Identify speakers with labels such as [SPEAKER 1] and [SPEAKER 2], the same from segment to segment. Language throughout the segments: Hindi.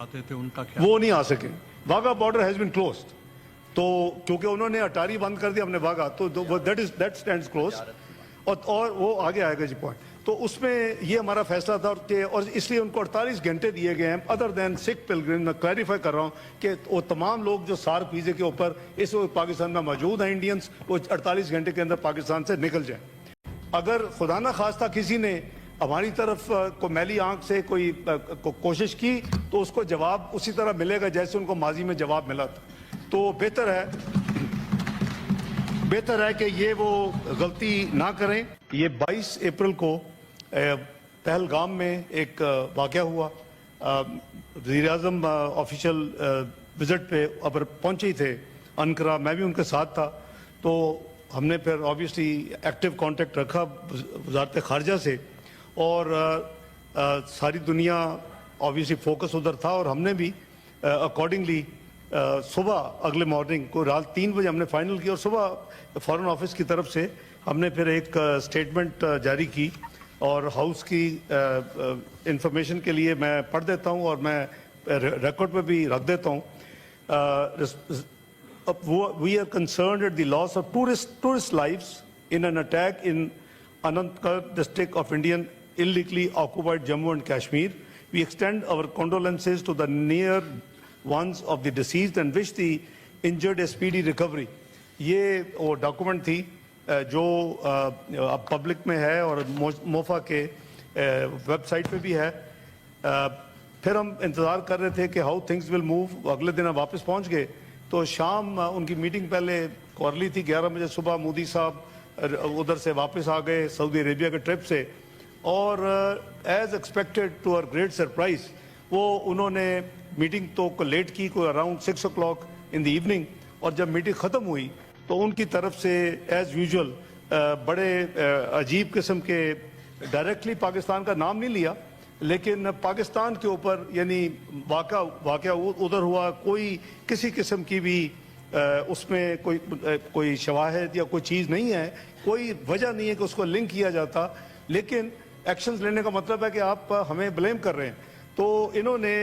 [SPEAKER 1] आते थे उनका क्या?
[SPEAKER 2] वो नहीं आ सके। Wagah border has been closed, तो क्योंकि उन्होंने अटारी बंद कर दिया हमने वाघा, तो दैट स्टैंड्स क्लोज। और वो आगे आएगा जी पॉइंट। तो उसमें ये हमारा फैसला था और इसलिए उनको 48 घंटे दिए गए हैं अदर देन सिख पिलग्रिम। मैं क्लैरिफाई कर रहा हूँ कि वो तमाम लोग जो सार्क वीजे के ऊपर इस वक्त पाकिस्तान में मौजूद हैं इंडियंस, वो 48 घंटे के अंदर पाकिस्तान से निकल जाए। अगर खुदा ना खास्ता किसी ने हमारी तरफ को मैली आंख से कोई कोशिश की तो उसको जवाब उसी तरह मिलेगा जैसे उनको माजी में जवाब मिला था। तो बेहतर है कि ये वो गलती ना करें। ये 22 अप्रैल को पहलगाम में एक वाक़या हुआ। वज़ीर आज़म ऑफिशियल विजिट पे अगर पहुंचे ही थे अनकरा, मैं भी उनके साथ था। तो हमने फिर ऑब्वियसली एक्टिव कांटेक्ट रखा वज़ारत ख़ारजा से, और सारी दुनिया ऑब्वियसली फोकस उधर था, और हमने भी अकॉर्डिंगली सुबह अगले मॉर्निंग को रात 3 बजे हमने फाइनल किया, और सुबह फॉरेन ऑफिस की तरफ से हमने फिर एक स्टेटमेंट जारी की। और हाउस की इंफॉर्मेशन के लिए मैं पढ़ देता हूँ और मैं रिकॉर्ड पे भी रख देता हूँ। We are concerned at the loss of tourist lives in an attack in Anantnag district of Indian illegally occupied Jammu and Kashmir. We extend our condolences to the near ones of the deceased and wish the injured a speedy recovery. ये वो डॉक्यूमेंट थी जो अब पब्लिक में है और मोफा के वेबसाइट पे भी है। फिर हम इंतज़ार कर रहे थे कि हाउ थिंग्स विल मूव। अगले दिन हम वापस पहुंच गए, तो शाम उनकी मीटिंग पहले कॉरली थी 11 बजे सुबह। मोदी साहब उधर से वापस आ गए सऊदी अरेबिया के ट्रिप से, और as expected to our great surprise वो उन्होंने मीटिंग तो लेट की, कोई around 6 o'clock in the evening. और जब मीटिंग ख़त्म हुई तो उनकी तरफ से एज़ यूजुअल बड़े अजीब किस्म के, डायरेक्टली पाकिस्तान का नाम नहीं लिया, लेकिन पाकिस्तान के ऊपर यानी वाक़या उधर हुआ, कोई किसी किस्म की भी उसमें कोई शवाहिद या कोई चीज़ नहीं है, कोई वजह नहीं है कि उसको लिंक किया जाता। लेकिन एक्शंस लेने का मतलब है कि आप हमें ब्लेम कर रहे हैं। तो इन्होंने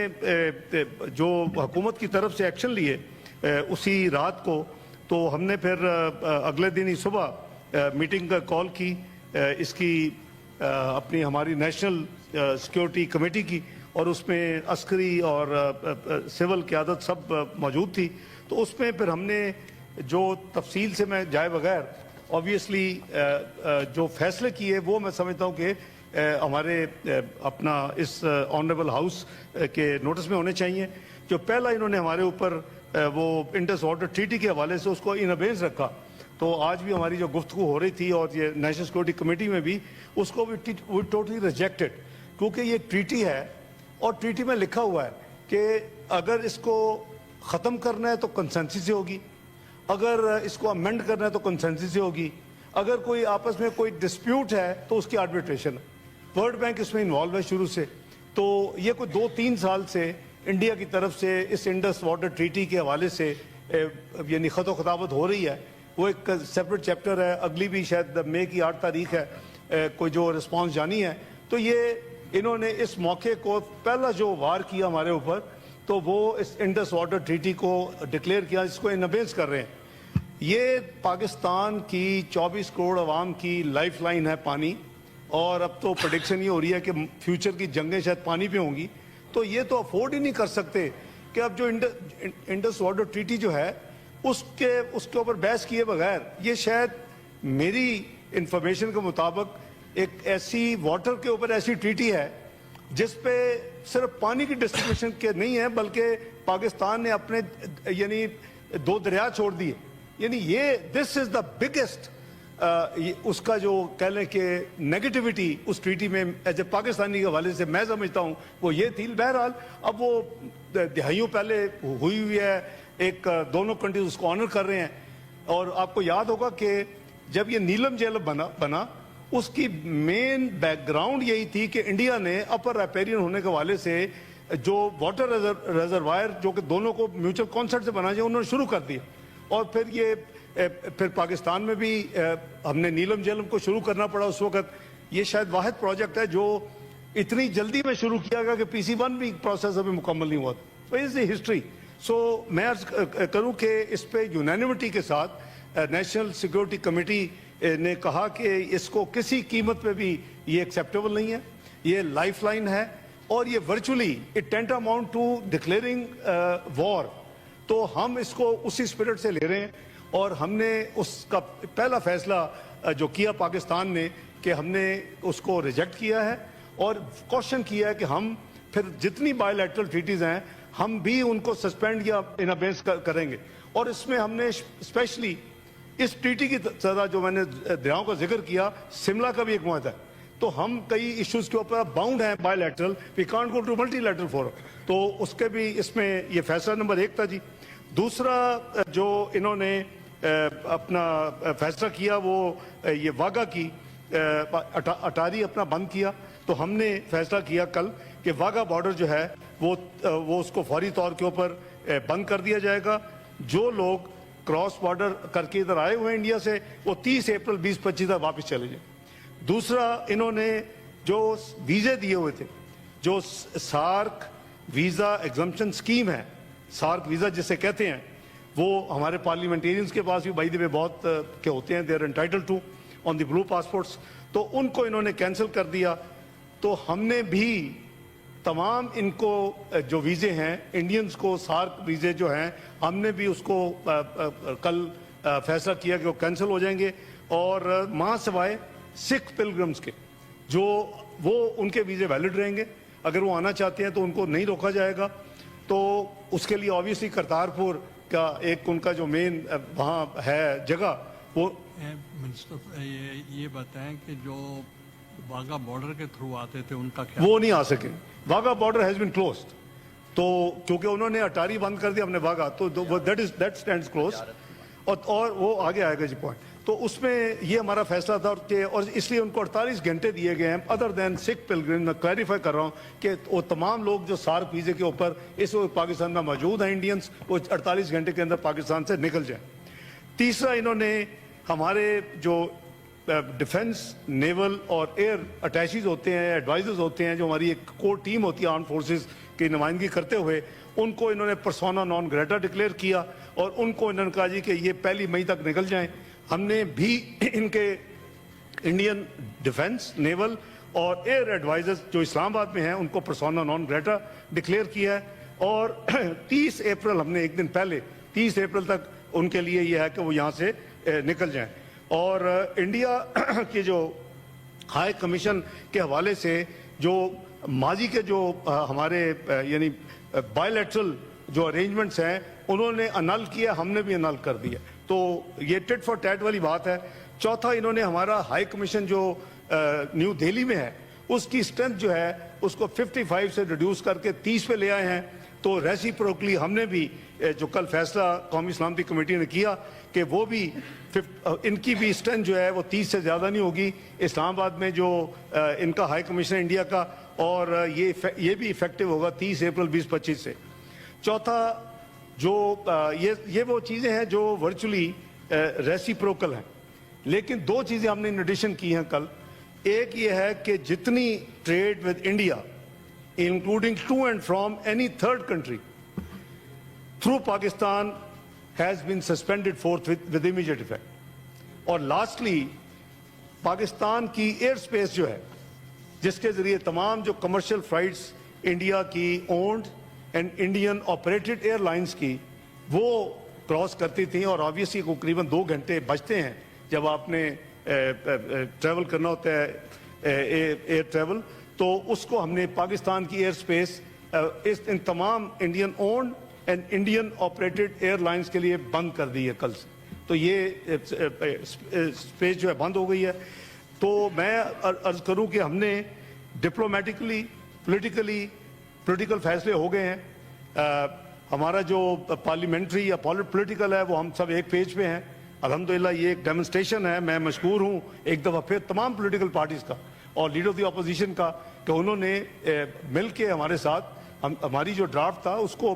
[SPEAKER 2] जो हुकूमत की तरफ से एक्शन लिए उसी रात को, तो हमने फिर अगले दिन ही सुबह मीटिंग का कॉल की इसकी अपनी हमारी नेशनल सिक्योरिटी कमेटी की, और उसमें अस्करी और सिविल क़यादत सब मौजूद थी। तो उसमें फिर हमने जो तफसील से मैं जाए बगैर ऑब्वियसली जो फैसले किए वो मैं समझता हूँ कि हमारे अपना इस ऑनरेबल हाउस के नोटिस में होने चाहिए। जो पहला इन्होंने हमारे ऊपर वो इंडस वाटर ट्रीटी के हवाले से उसको इन अबेंस रखा, तो आज भी हमारी जो गुफ्तगू हो रही थी और ये नेशनल सिक्योरिटी कमेटी में भी उसको भी टोटली रिजेक्टेड, क्योंकि ये ट्रीटी है और ट्रीटी में लिखा हुआ है कि अगर इसको ख़त्म करना है तो कंसेंसस से होगी, अगर इसको अमेंड करना है तो कंसेंसस से होगी, अगर कोई आपस में कोई डिस्प्यूट है तो उसकी आर्बिट्रेशन है। वर्ल्ड बैंक इसमें इन्वॉल्व है शुरू से। तो ये कोई 2-3 साल से इंडिया की तरफ से इस इंडस वाटर ट्रीटी के हवाले से यानी ख़त ख़ताबत हो रही है। वो एक सेपरेट चैप्टर है, अगली भी शायद मई की 8 तारीख है कोई जो रिस्पॉन्स जानी है। तो ये इन्होंने इस मौके को पहला जो वार किया हमारे ऊपर, तो वो इस इंडस वाटर ट्रीटी को डिक्लेयर किया, जिसको इनअबेंस कर रहे हैं। ये पाकिस्तान की 24 करोड़ आवाम की लाइफ लाइन है पानी, और अब तो प्रेडिक्शन ये हो रही है कि फ्यूचर की जंगें शायद पानी पे होंगी। तो ये तो अफोर्ड ही नहीं कर सकते कि अब जो इंडस वाटर ट्रीटी जो है उसके ऊपर बहस किए बगैर, ये शायद मेरी इंफॉर्मेशन के मुताबिक एक ऐसी वाटर के ऊपर ऐसी ट्रीटी है जिस पे सिर्फ पानी की डिस्ट्रीब्यूशन के नहीं है, बल्कि पाकिस्तान ने अपने यानी 2 दरिया छोड़ दिए। यानी ये दिस इज द बिगेस्ट उसका जो कह लें कि नेगेटिविटी उस ट्रीटी में एज ए पाकिस्तानी के हवाले से मैं समझता हूँ वो ये थी। बहरहाल अब वो दिहाइयों पहले हुई है, एक दोनों कंट्रीज उसको ऑनर कर रहे हैं। और आपको याद होगा कि जब ये नीलम झील बना उसकी मेन बैकग्राउंड यही थी कि इंडिया ने अपर रैपेरियन होने के हवाले से जो वाटर रिजर्वायर जो कि दोनों को म्यूचुअल कॉन्सेंट से बनाना चाहिए उन्होंने शुरू कर दिया। और फिर पाकिस्तान में भी हमने नीलम झीलम को शुरू करना पड़ा उस वक्त। ये शायद वाहिद प्रोजेक्ट है जो इतनी जल्दी में शुरू किया गया कि PC1 भी प्रोसेस अभी मुकम्मल नहीं हुआ। तो इज द हिस्ट्री। सो मैं अर्ज करूं कि इस पे यूनानिमिटी के साथ नेशनल सिक्योरिटी कमेटी ने कहा कि इसको किसी कीमत पे भी ये एक्सेप्टेबल नहीं है, ये लाइफलाइन है और ये virtually it tantamount to declaring war. तो हम इसको उसी स्पिरिट से ले रहे हैं और हमने उसका पहला फैसला जो किया पाकिस्तान ने कि हमने उसको रिजेक्ट किया है और क्वेश्चन किया है कि हम फिर जितनी बायलैटरल ट्रीटीज हैं हम भी उनको सस्पेंड या इन अबेंस करेंगे। और इसमें हमने स्पेशली इस ट्रीटी की तरह जो मैंने दरियाओं का जिक्र किया, शिमला का भी एक मुआहदा है, तो हम कई इश्यूज के ऊपर बाउंड हैं bilateral, we can't go to multilateral forum, तो उसके भी इसमें ये फैसला नंबर 1 था जी। दूसरा जो इन्होंने अपना फैसला किया वो ये वाघा की अटारी अपना बंद किया, तो हमने फैसला किया कल कि वाघा बॉर्डर जो है वो उसको फौरी तौर के ऊपर बंद कर दिया जाएगा। जो लोग क्रॉस बॉर्डर करके इधर आए हुए हैं इंडिया से, वो 30 अप्रैल 2025 तक वापस चले जाए। दूसरा, इन्होंने जो वीजे दिए हुए थे, जो सार्क वीजा एग्जम्पशन स्कीम है, सार्क वीजा जिसे कहते हैं, वो हमारे पार्लियामेंटेरियंस के पास भी भाई दे बहुत के होते हैं, they are entitled to on the blue passports, तो उनको इन्होंने कैंसिल कर दिया। तो हमने भी तमाम इनको जो वीजे हैं इंडियंस को, सार्क वीजे जो हैं, हमने भी उसको कल फैसला किया कि वो कैंसिल हो जाएंगे। और मां सिवाय सिख पिलग्रिम्स के जो वो उनके वीजे वैलिड रहेंगे, अगर वो आना चाहते हैं तो उनको नहीं रोका जाएगा। तो उसके लिए ऑब्वियसली करतारपुर का एक उनका जो मेन वहाँ है जगह, वो
[SPEAKER 1] मिनिस्टर ये बताएं कि जो वाघा बॉर्डर के थ्रू आते थे उनका क्या,
[SPEAKER 2] वो नहीं आ सके। Wagah border has been closed, तो क्योंकि उन्होंने अटारी बंद कर दिया हमने वाघा, तो दैट स्टैंड्स क्लोज। और वो आगे आएगा जी पॉइंट। तो उसमें ये हमारा फैसला था और इसलिए उनको 48 घंटे दिए गए हैं अदर देन सिख पिलग्रिम। मैं क्लैरिफाई कर रहा हूँ कि वो तमाम लोग जो सार्क वीजे के ऊपर इस वक्त पाकिस्तान में मौजूद हैं इंडियंस, वो 48 घंटे के अंदर पाकिस्तान से निकल जाए। तीसरा, इन्होंने हमारे जो डिफेंस, नेवल और एयर अटैचीज होते हैं, एडवाइजर्स होते हैं, जो हमारी एक कोर टीम होती है आर्म फोर्सेस की नुमाइंदगी करते हुए, उनको इन्होंने पर्सोना नॉन ग्रेटा डिक्लेयर किया और उनको इन्होंने कहा जी कि ये 1 मई तक निकल जाएं। हमने भी इनके इंडियन डिफेंस, नेवल और एयर एडवाइजर्स जो इस्लामाबाद में हैं उनको पर्सोना नॉन ग्रेटा डिक्लेयर किया है। और 30 अप्रैल, हमने एक दिन पहले 30 अप्रैल तक उनके लिए यह है कि वो यहाँ से निकल जाएं। और इंडिया के जो हाई कमीशन के हवाले से जो माजी के जो हमारे यानी बायलैटरल जो अरेंजमेंट्स हैं उन्होंने अनल किया, हमने भी अनल कर दिया, तो ये टिट फॉर टैट वाली बात है। चौथा, इन्होंने हमारा हाई कमीशन जो न्यू दिल्ली में है उसकी स्ट्रेंथ जो है उसको 55 से रिड्यूस करके 30 पे ले आए हैं। तो रेसिप्रोकली हमने भी जो कल फैसला कौमी सलामती कमेटी ने किया कि वो भी इनकी भी स्ट्रेंथ जो है वो 30 से ज़्यादा नहीं होगी इस्लामाबाद में जो इनका हाई कमिश्नर इंडिया का, और ये भी इफेक्टिव होगा 30 अप्रैल 2025 से। चौथा, जो ये वो चीज़ें हैं जो वर्चुअली रेसिप्रोकल हैं, लेकिन 2 चीज़ें हमने इन एडिशन की हैं कल। एक ये है कि जितनी trade with India including to and from any third country through Pakistan has been suspended forthwith immediate effect. और लास्टली, पाकिस्तान की एयर स्पेस जो है जिसके जरिए तमाम जो कमर्शियल फ्लाइट्स इंडिया की owned and Indian operated airlines की वो क्रॉस करती थी, और ऑब्वियसली करीबन 2 घंटे बचते हैं जब आपने ट्रैवल करना होता है एयर ट्रैवल, तो उसको हमने पाकिस्तान की एयर स्पेस इन तमाम Indian owned and Indian operated airlines के लिए बंद कर दी है कल से। तो ये स्पेस जो है बंद हो गई है। तो मैं अर्ज करूं कि हमने डिप्लोमेटिकली पॉलिटिकल फैसले हो गए हैं। हमारा जो पार्लियामेंट्री या पॉलिटिकल है वो हम सब एक पेज पे हैं। अल्हम्दुलिल्लाह ये एक डेमोन्स्ट्रेशन है। मैं मशकूर हूँ एक दफ़ा फिर तमाम पॉलिटिकल पार्टीज़ का और लीडर ऑफ द अपोजिशन का कि उन्होंने मिल के हमारे साथ हमारी जो ड्राफ्ट था उसको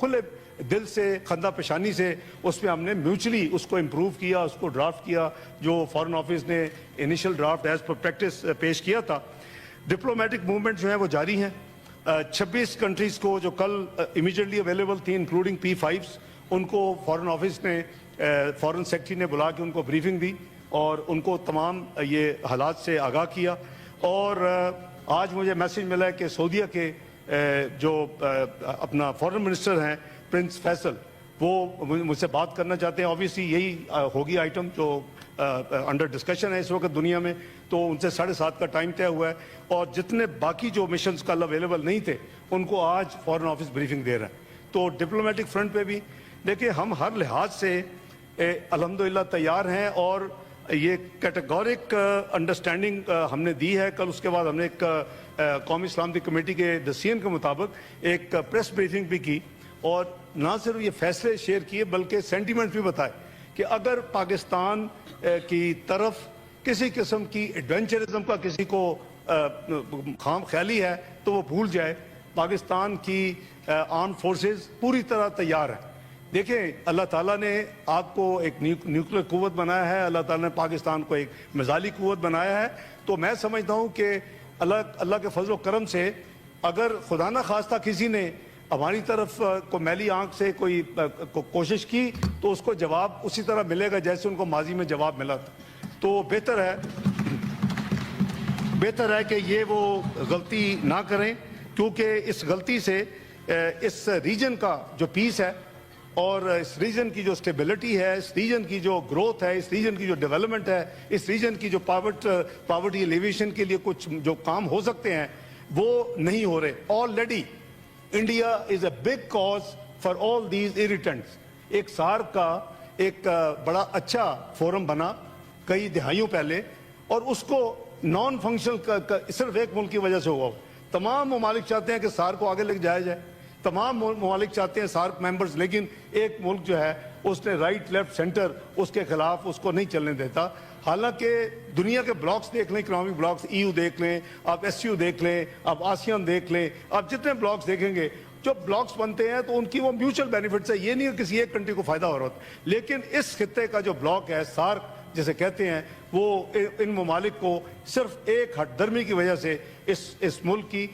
[SPEAKER 2] खुले दिल से, खंदा पेशानी से उस पर हमने म्यूचुअली उसको इम्प्रूव किया, उसको ड्राफ्ट किया जो फॉरेन ऑफिस ने initial draft as per practice पेश किया था। डिप्लोमेटिक मूवमेंट जो है वो जारी हैं 26 कंट्रीज को जो कल इमीडिएटली अवेलेबल थी इंक्लूडिंग P5s, उनको फॉरेन ऑफिस ने फॉरेन सेक्रेटरी ने बुला के उनको ब्रीफिंग दी और उनको तमाम ये हालात से आगाह किया। और आज मुझे मैसेज मिला है कि सऊदीया के जो अपना फॉरेन मिनिस्टर हैं प्रिंस फैसल, वो मुझसे बात करना चाहते हैं। ऑब्वियसली यही होगी आइटम जो अंडर डिस्कशन है इस वक्त दुनिया में, तो उनसे 7:30 का टाइम तय हुआ है। और जितने बाकी जो मिशंस कल अवेलेबल नहीं थे उनको आज फॉरेन ऑफिस ब्रीफिंग दे रहा है। तो डिप्लोमेटिक फ्रंट पे भी देखिए हम हर लिहाज से अल्हम्दुलिल्लाह तैयार हैं और ये कैटेगोरिक अंडरस्टैंडिंग हमने दी है। कल उसके बाद हमने एक कौमी सलामती कमेटी के डिसीजन के मुताबिक एक प्रेस ब्रीफिंग भी की और ना सिर्फ ये फैसले शेयर किए बल्कि सेंटीमेंट भी बताए कि अगर पाकिस्तान की तरफ किसी किस्म की एडवेंचरिज्म का किसी को खाम ख्याली है तो वो भूल जाए। पाकिस्तान की आर्म फोर्सेस पूरी तरह तैयार है। देखिए अल्लाह ताला ने आपको एक न्यूक्लियर कुव्वत बनाया है, अल्लाह ताला ने पाकिस्तान को एक मिसाइली कुव्वत बनाया है। तो मैं समझता हूँ कि अल्लाह के फजल करम से अगर खुदा न खास्ता किसी ने हमारी तरफ को मैली आंख से कोई कोशिश की तो उसको जवाब उसी तरह मिलेगा जैसे उनको माजी में जवाब मिला था। तो बेहतर है कि ये वो गलती ना करें, क्योंकि इस गलती से इस रीजन का जो पीस है और इस रीजन की जो स्टेबिलिटी है, इस रीजन की जो ग्रोथ है, इस रीजन की जो डेवलपमेंट है, इस रीजन की जो पॉवर्टी एलिवेशन के लिए कुछ जो काम हो सकते हैं वो नहीं हो रहे। Already India is a big cause for all these irritants. एक सार्क का एक बड़ा अच्छा फोरम बना कई दिहाइयों पहले और उसको नॉन फंक्शनल सिर्फ एक मुल्क की वजह से हुआ। तमाम ममालिक चाहते हैं कि सार्क को आगे लेके जाया जाए, तमाम ममालिक चाहते हैं सार्क मेंबर्स, लेकिन एक मुल्क जो है उसने राइट लेफ्ट सेंटर उसके खिलाफ उसको नहीं चलने देता। हालांकि दुनिया के ब्लॉक्स देख लें, इकोनॉमिक ब्लॉक्स, EU देख लें, आप SCO देख लें, आप आसियान देख लें, आप जितने ब्लॉक्स देखेंगे जो ब्लॉक्स बनते हैं तो उनकी वो म्यूचुअल बेनिफिट्स है। ये नहीं है किसी एक कंट्री को फायदा हो रहा होता, लेकिन इस खित्ते का जो ब्लॉक है सार्क जिसे कहते हैं वो इन ममालिक को सिर्फ एक हटदर्मी की वजह से इस मुल्क की